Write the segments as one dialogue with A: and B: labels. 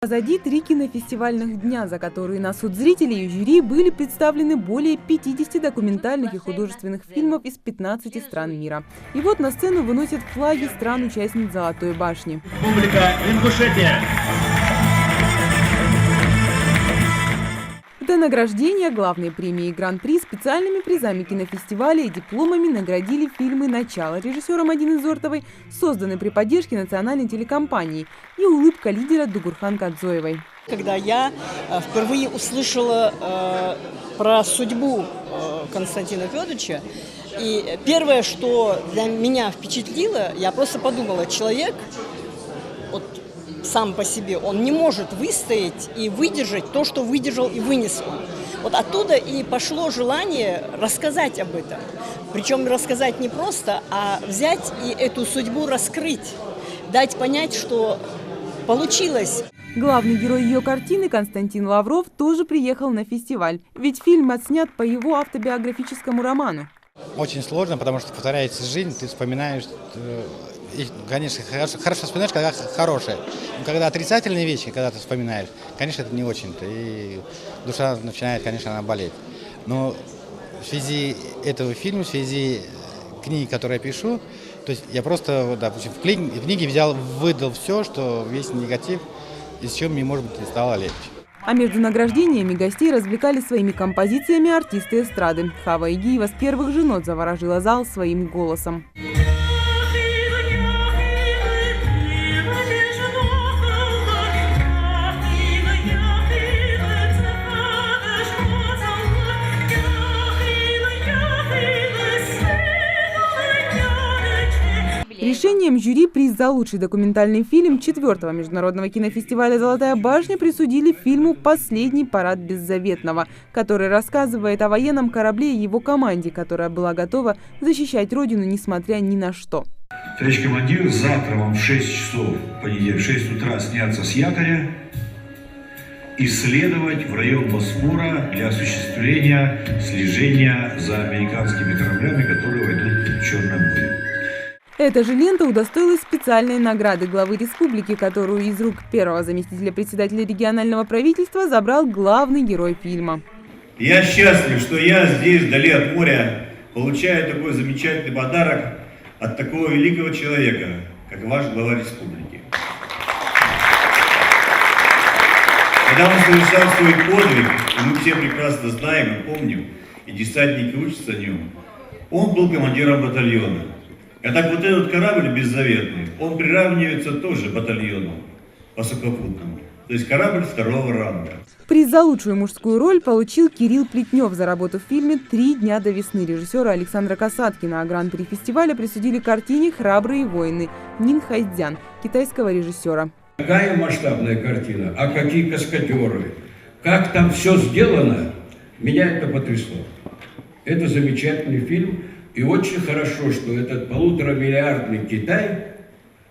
A: Позади 3 кинофестивальных дня, за которые на суд зрителей и жюри были представлены более 50 документальных и художественных фильмов из 15 стран мира. И вот на сцену выносят флаги стран-участниц «Золотой башни».
B: Республика Ингушетия.
A: До награждения главной премии Гран-при специальными призами кинофестиваля и дипломами наградили фильмы «Начало» режиссера Мадины Зортовой, созданные при поддержке национальной телекомпании, и «Улыбка лидера» Дугурхан Кадзоевой.
C: Когда я впервые услышала про судьбу Константина Федоровича, и первое, что для меня впечатлило, я просто подумала, человек вот сам по себе, он не может выстоять и выдержать то, что выдержал и вынес он. Вот оттуда и пошло желание рассказать об этом. Причем рассказать не просто, а взять и эту судьбу раскрыть, дать понять, что получилось.
A: Главный герой ее картины, Константин Лавров, тоже приехал на фестиваль. Ведь фильм отснят по его автобиографическому роману.
D: Очень сложно, потому что повторяется жизнь, ты вспоминаешь, и, конечно, хорошо вспоминаешь, когда хорошее. Но когда отрицательные вещи, когда ты вспоминаешь, конечно, это не очень-то. И душа начинает, конечно, она болеть. Но в связи этого фильма, в связи книги, которую я пишу, то есть я просто, допустим, в книге выдал все, что весь негатив, из чего мне, может быть, стало легче.
A: А между награждениями гостей развлекали своими композициями артисты эстрады. Хава Игиева с первых же нот заворожила зал своим голосом. Решением жюри приз за лучший документальный фильм 4-го международного кинофестиваля «Золотая башня» присудили фильму «Последний парад Беззаветного», который рассказывает о военном корабле и его команде, которая была готова защищать родину, несмотря ни на что.
E: Товарищ командир, завтра вам в 6 часов, понедельник, в 6 утра сняться с якоря и следовать в район Босфора для осуществления слежения за американскими кораблями, которые войдут в Черное море.
A: Эта же лента удостоилась специальной награды главы республики, которую из рук первого заместителя председателя регионального правительства забрал главный герой фильма.
F: Я счастлив, что я здесь, вдали от моря, получаю такой замечательный подарок от такого великого человека, как ваш глава республики. Когда он совершал свой подвиг, и мы все прекрасно знаем и помним, и десантники учатся о нем, он был командиром батальона. А так вот этот корабль беззаветный, он приравнивается тоже батальону по сухопутному. То есть корабль 2-го ранга.
A: Приз за лучшую мужскую роль получил Кирилл Плетнев за работу в фильме «3 дня до весны» режиссера Александра Касаткина. А гран-при фестиваля присудили картине «Храбрые воины» Нин Хайцзян, китайского режиссера.
G: Какая масштабная картина, а какие каскадеры, как там все сделано, меня это потрясло. Это замечательный фильм. И очень хорошо, что этот 1,5-миллиардный Китай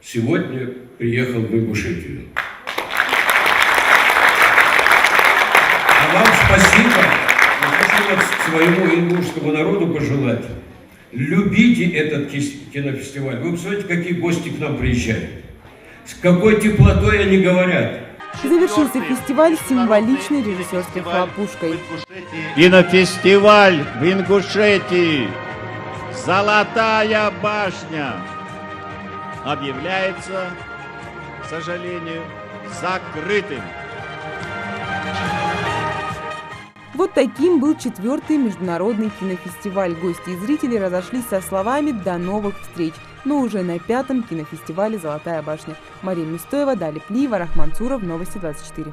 G: сегодня приехал в Ингушетию. А вам спасибо. Я хочу своему ингушскому народу пожелать. Любите этот кинофестиваль. Вы посмотрите, какие гости к нам приезжают. С какой теплотой они говорят.
A: Завершился фестиваль символичной режиссерской хлопушкой.
B: Кинофестиваль в Ингушетии. «Золотая башня» объявляется, к сожалению, закрытым.
A: Вот таким был 4-й международный кинофестиваль. Гости и зрители разошлись со словами «До новых встреч», но уже на 5-м кинофестивале «Золотая башня». Мария Мистоева, Даля Плиева, Рахман Цуров, Новости 24.